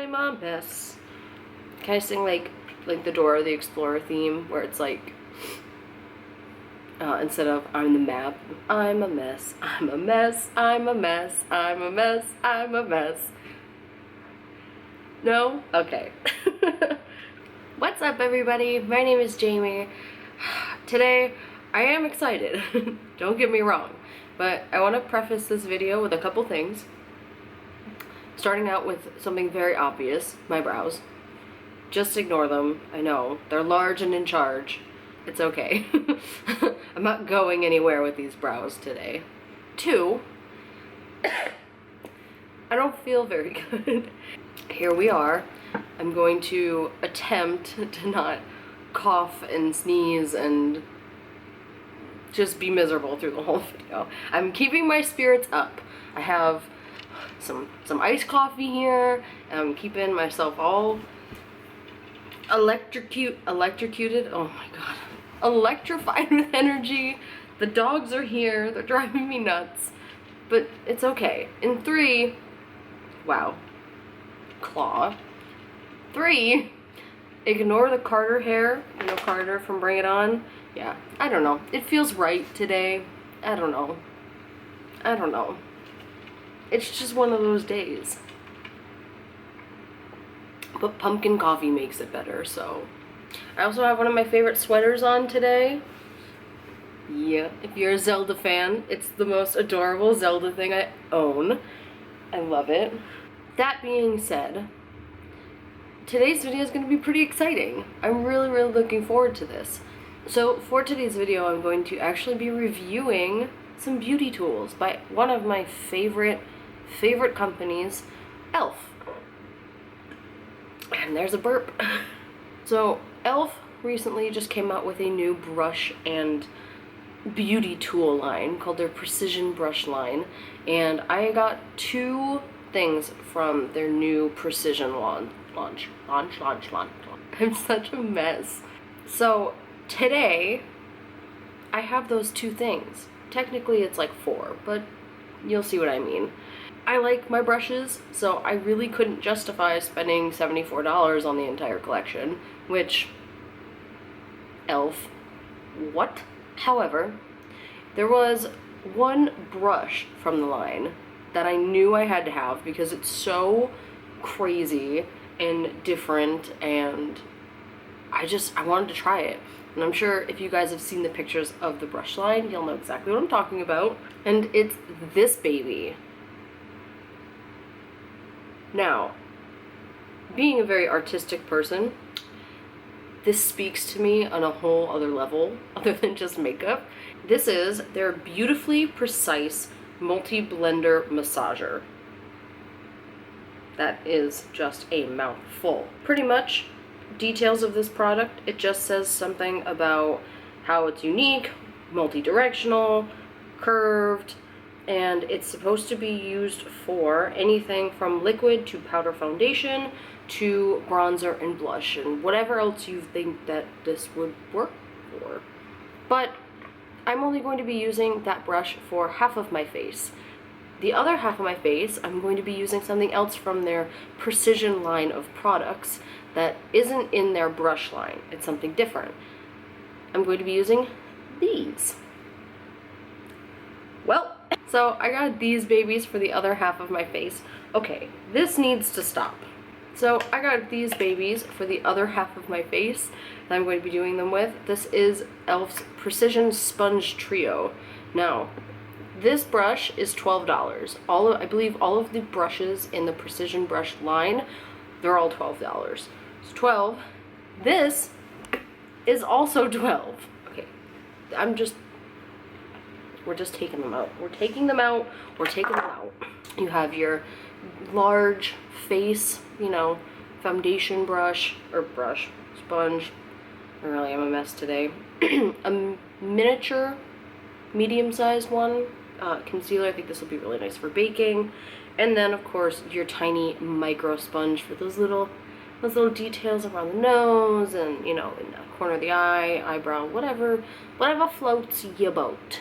I'm a mess. Can I sing like the Dora the Explorer theme where it's like instead of I'm the map, I'm a mess, I'm a mess, I'm a mess, I'm a mess, I'm a mess. No? Okay. What's up, everybody? My name is Jamie. Today, I am excited. Don't get me wrong. But I want to preface this video with a couple things. Starting out with something very obvious, my brows. Just ignore them. I know. They're large and in charge. It's okay. I'm not going anywhere with these brows today. 2, I don't feel very good. Here we are. I'm going to attempt to not cough and sneeze and just be miserable through the whole video. I'm keeping my spirits up. I have some iced coffee here, and I'm keeping myself all electrocuted, oh my god, electrified with energy. The dogs are here, they're driving me nuts, but it's okay. In 3, wow, claw. 3, ignore the Carter hair, you know Carter from Bring It On? Yeah, I don't know, it feels right today. I don't know. It's just one of those days. But pumpkin coffee makes it better, so. I also have one of my favorite sweaters on today. Yeah, if you're a Zelda fan, it's the most adorable Zelda thing I own. I love it. That being said, today's video is going to be pretty exciting. I'm really looking forward to this. So for today's video, I'm going to actually be reviewing some beauty tools by one of my favorite companies, E.L.F. And there's a burp. So E.L.F. recently just came out with a new brush and beauty tool line called their Precision Brush line, and I got 2 things from their new Precision launch. I'm such a mess. So today I have those 2 things. Technically it's like 4, but you'll see what I mean. I like my brushes, so I really couldn't justify spending $74 on the entire collection, which, E.L.F. What? However, there was one brush from the line that I knew I had to have because it's so crazy and different, and I wanted to try it. And I'm sure if you guys have seen the pictures of the brush line, you'll know exactly what I'm talking about. And it's this baby. Now, being a very artistic person, this speaks to me on a whole other level, other than just makeup. This is their Beautifully Precise Multi-Blender Massager. That is just a mouthful. Pretty much, details of this product, it just says something about how it's unique, multi-directional, curved, and it's supposed to be used for anything from liquid to powder foundation to bronzer and blush and whatever else you think that this would work for. But I'm only going to be using that brush for half of my face. The other half of my face, I'm going to be using something else from their Precision line of products that isn't in their brush line. It's something different. I'm going to be using these. Well, so I got these babies for the other half of my face. Okay, this needs to stop. So I got these babies for the other half of my face that I'm going to be doing them with. This is E.L.F.'s Precision Sponge Trio. Now, this brush is $12. I believe all of the brushes in the Precision Brush line, they're all $12. So 12. This is also 12. Okay, we're just taking them out. We're taking them out. You have your large face, foundation brush, sponge. I really am a mess today. A miniature, medium-sized one, concealer. I think this will be really nice for baking. And then, of course, your tiny micro sponge for those little details around the nose and, in the corner of the eye, eyebrow, whatever floats your boat.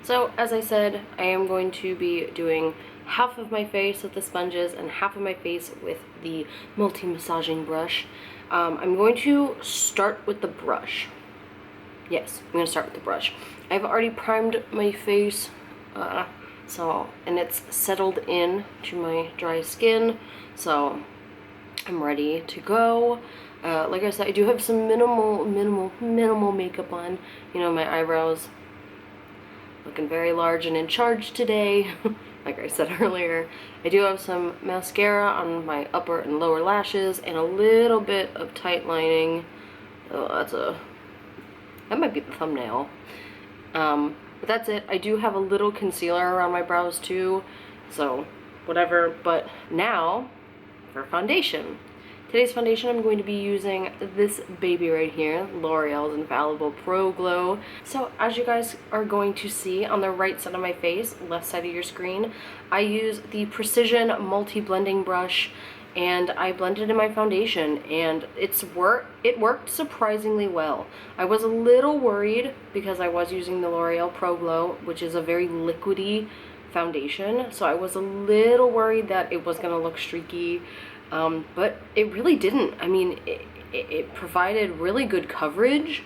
So, as I said, I am going to be doing half of my face with the sponges and half of my face with the multi-massaging brush. I'm going to start with the brush. Yes, I'm going to start with the brush. I've already primed my face, and it's settled in to my dry skin, so I'm ready to go. Like I said, I do have some minimal makeup on. You know, my eyebrows looking very large and in charge today. Like I said earlier, I do have some mascara on my upper and lower lashes and a little bit of tight lining. Oh, that might be the thumbnail. But that's it. I do have a little concealer around my brows too, so whatever. But now for foundation. Today's foundation, I'm going to be using this baby right here, L'Oreal's Infallible Pro Glow. So as you guys are going to see on the right side of my face, left side of your screen, I use the Precision Multi-Blending Brush, and I blended in my foundation, and it worked surprisingly well. I was a little worried because I was using the L'Oreal Pro Glow, which is a very liquidy foundation, so I was a little worried that it was gonna look streaky, but it really didn't. I mean, it provided really good coverage.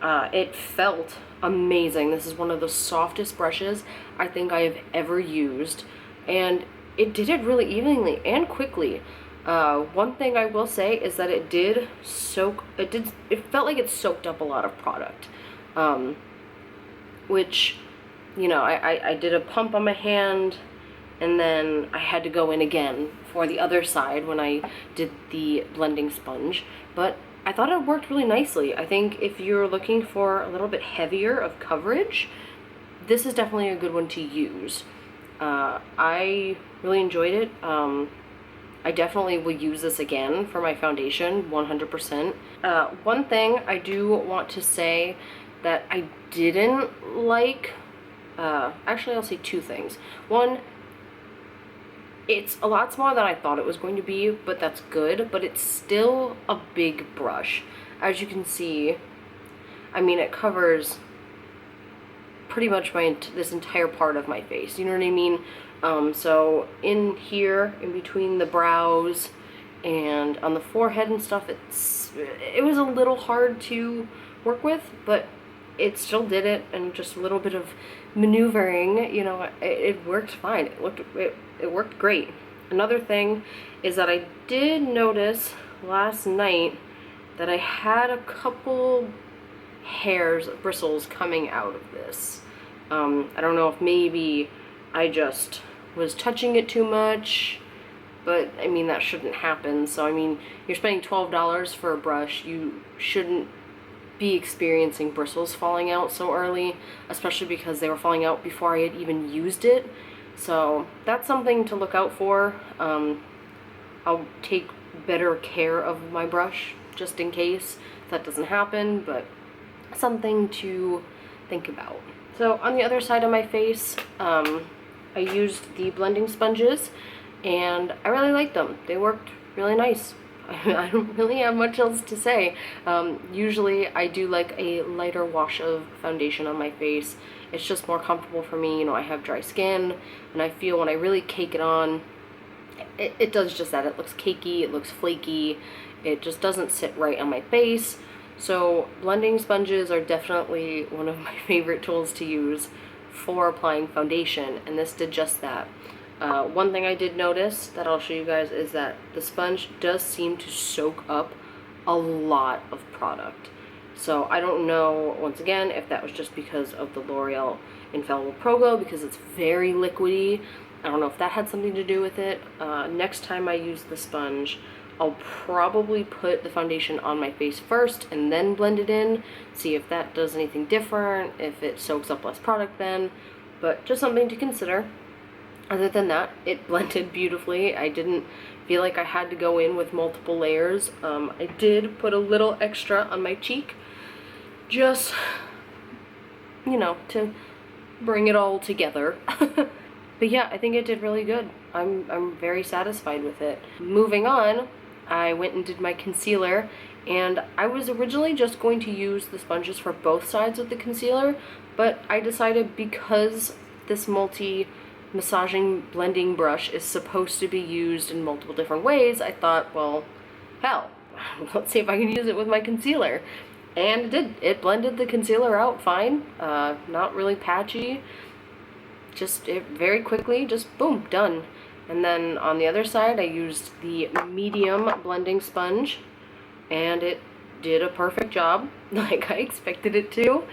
It felt amazing. This is one of the softest brushes I think I have ever used, and it did it really evenly and quickly. One thing I will say is that it felt like it soaked up a lot of product, which, you know, I did a pump on my hand, and then I had to go in again for the other side when I did the blending sponge, but I thought it worked really nicely. I think if you're looking for a little bit heavier of coverage, this is definitely a good one to use. I really enjoyed it. I definitely will use this again for my foundation, 100%. One thing I do want to say that I didn't like, actually I'll say two things. One, it's a lot smaller than I thought it was going to be, but that's good, but it's still a big brush. As you can see, I mean, it covers pretty much this entire part of my face, you know what I mean? So in here, in between the brows and on the forehead and stuff, it was a little hard to work with, but it still did it, and just a little bit of maneuvering, you know, it worked fine. It worked great. Another thing is that I did notice last night that I had a couple bristles coming out of this. I don't know if maybe I just was touching it too much, but I mean, that shouldn't happen. So I mean, you're spending $12 for a brush, you shouldn't be experiencing bristles falling out so early, especially because they were falling out before I had even used it. So that's something to look out for. I'll take better care of my brush just in case that doesn't happen, but something to think about. So on the other side of my face, I used the blending sponges, and I really liked them. They worked really nice. I don't really have much else to say. Usually I do like a lighter wash of foundation on my face. It's just more comfortable for me. You know, I have dry skin, and I feel when I really cake it on, it does just that. It looks cakey, it looks flaky, it just doesn't sit right on my face. So blending sponges are definitely one of my favorite tools to use for applying foundation, and this did just that. One thing I did notice that I'll show you guys is that the sponge does seem to soak up a lot of product. So I don't know, once again, if that was just because of the L'Oreal Infallible Pro Glow, because it's very liquidy. I don't know if that had something to do with it. Next time I use the sponge, I'll probably put the foundation on my face first and then blend it in, see if that does anything different, if it soaks up less product then, but just something to consider. Other than that, it blended beautifully. I didn't feel like I had to go in with multiple layers. I did put a little extra on my cheek, just, you know, to bring it all together. But yeah, I think it did really good. I'm very satisfied with it. Moving on, I went and did my concealer, and I was originally just going to use the sponges for both sides of the concealer, but I decided because this multi massaging blending brush is supposed to be used in multiple different ways, I thought, well, hell, let's see if I can use it with my concealer. And it did. It blended the concealer out fine, not really patchy, just very quickly, just boom, done. And then on the other side, I used the medium blending sponge, and it did a perfect job, like I expected it to.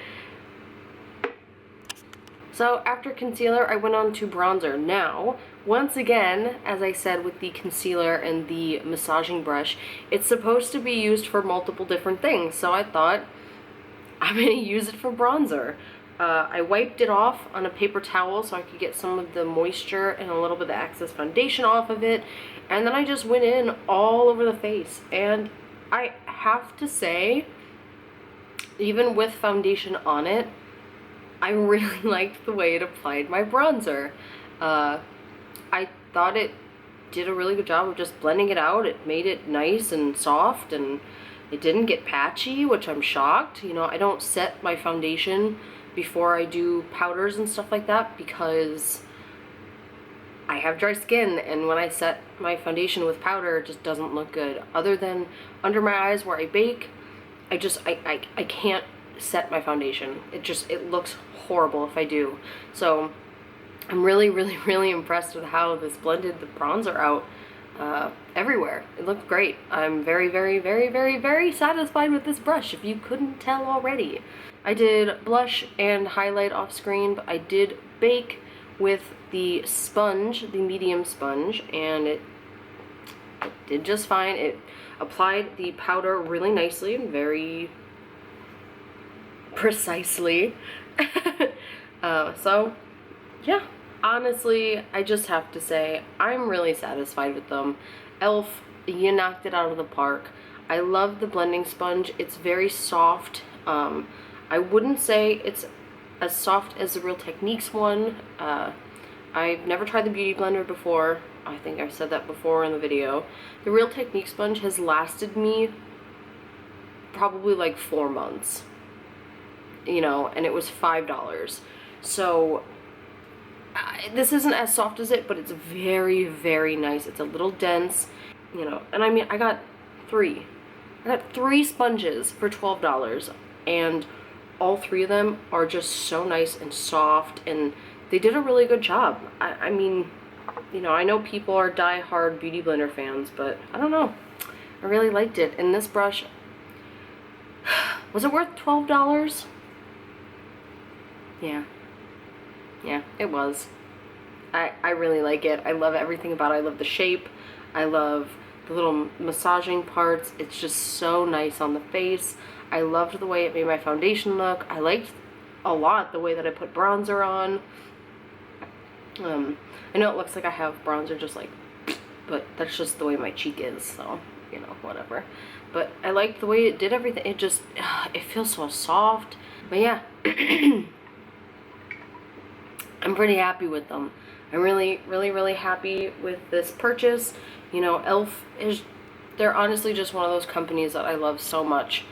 So after concealer, I went on to bronzer. Now, once again, as I said with the concealer and the massaging brush, it's supposed to be used for multiple different things. So I thought, I'm gonna use it for bronzer. I wiped it off on a paper towel so I could get some of the moisture and a little bit of the excess foundation off of it. And then I just went in all over the face. And I have to say, even with foundation on it, I really liked the way it applied my bronzer. I thought it did a really good job of just blending it out. It made it nice and soft, and it didn't get patchy, which I'm shocked. You know, I don't set my foundation before I do powders and stuff like that because I have dry skin, and when I set my foundation with powder, it just doesn't look good. Other than under my eyes where I bake, I can't set my foundation. It looks horrible if I do. So I'm really, really, really impressed with how this blended the bronzer out everywhere. It looked great. I'm very, very, very, very, very satisfied with this brush, if you couldn't tell already. I did blush and highlight off screen, but I did bake with the sponge, the medium sponge, and it did just fine. It applied the powder really nicely and very precisely. So yeah, honestly, I just have to say I'm really satisfied with them. E.L.F, you knocked it out of the park. I love the blending sponge. It's very soft. I wouldn't say it's as soft as the Real Techniques one. I've never tried the Beauty Blender before. I think I've said that before in the video. The Real Techniques sponge has lasted me probably like 4 months. You know, and it was $5. So this isn't as soft as it, but it's very, very nice. It's a little dense, you know, and I mean, I got three sponges for $12, and all 3 of them are just so nice and soft, and they did a really good job. I mean, you know, I know people are die-hard Beauty Blender fans, but I don't know. I really liked it. And this brush, was it worth $12? Yeah, it was. I really like it. I love everything about it. I love the shape. I love the little massaging parts. It's just so nice on the face. I loved the way it made my foundation look. I liked a lot the way that I put bronzer on. I know it looks like I have bronzer just like, but that's just the way my cheek is, so, you know, whatever. But I liked the way it did everything. It just, it feels so soft. But yeah, I'm pretty happy with them. I'm really, really, really happy with this purchase. You know, E.L.F. they're honestly just one of those companies that I love so much.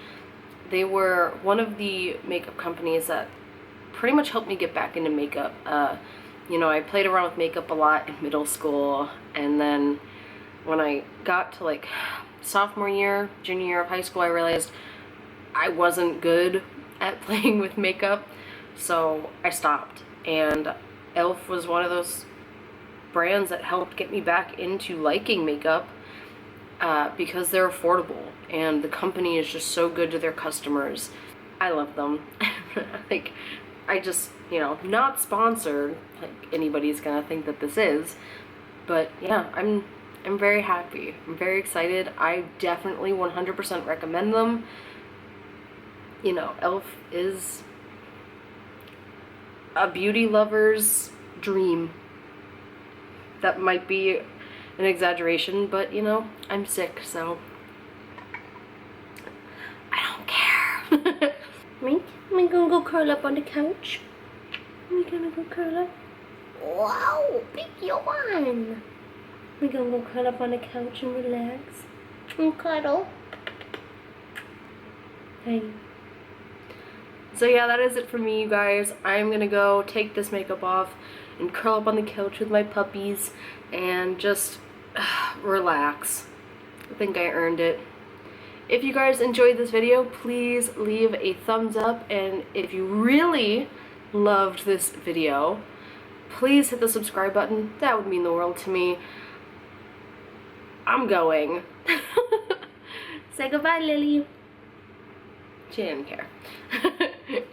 They were one of the makeup companies that pretty much helped me get back into makeup. You know, I played around with makeup a lot in middle school, and then when I got to like sophomore year, junior year of high school, I realized I wasn't good at playing with makeup, so I stopped. And E.L.F. was one of those brands that helped get me back into liking makeup because they're affordable, and the company is just so good to their customers. I love them. Like, I just, you know, not sponsored, like anybody's gonna think that this is, but yeah, I'm very happy. I'm very excited. I definitely 100% recommend them. You know, E.L.F. is a beauty lover's dream. That might be an exaggeration, but you know, I'm sick, so I don't care. Am I gonna go curl up on the couch? Am I gonna go curl up? Wow, pick your one. We're gonna go curl up on the couch and relax and cuddle. Hey. So yeah, that is it for me, you guys. I'm gonna go take this makeup off and curl up on the couch with my puppies and just relax. I think I earned it. If you guys enjoyed this video, please leave a thumbs up, and if you really loved this video, please hit the subscribe button. That would mean the world to me. I'm going. Say goodbye, Lily. She didn't care.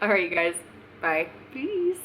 Alright, you guys. Bye. Peace.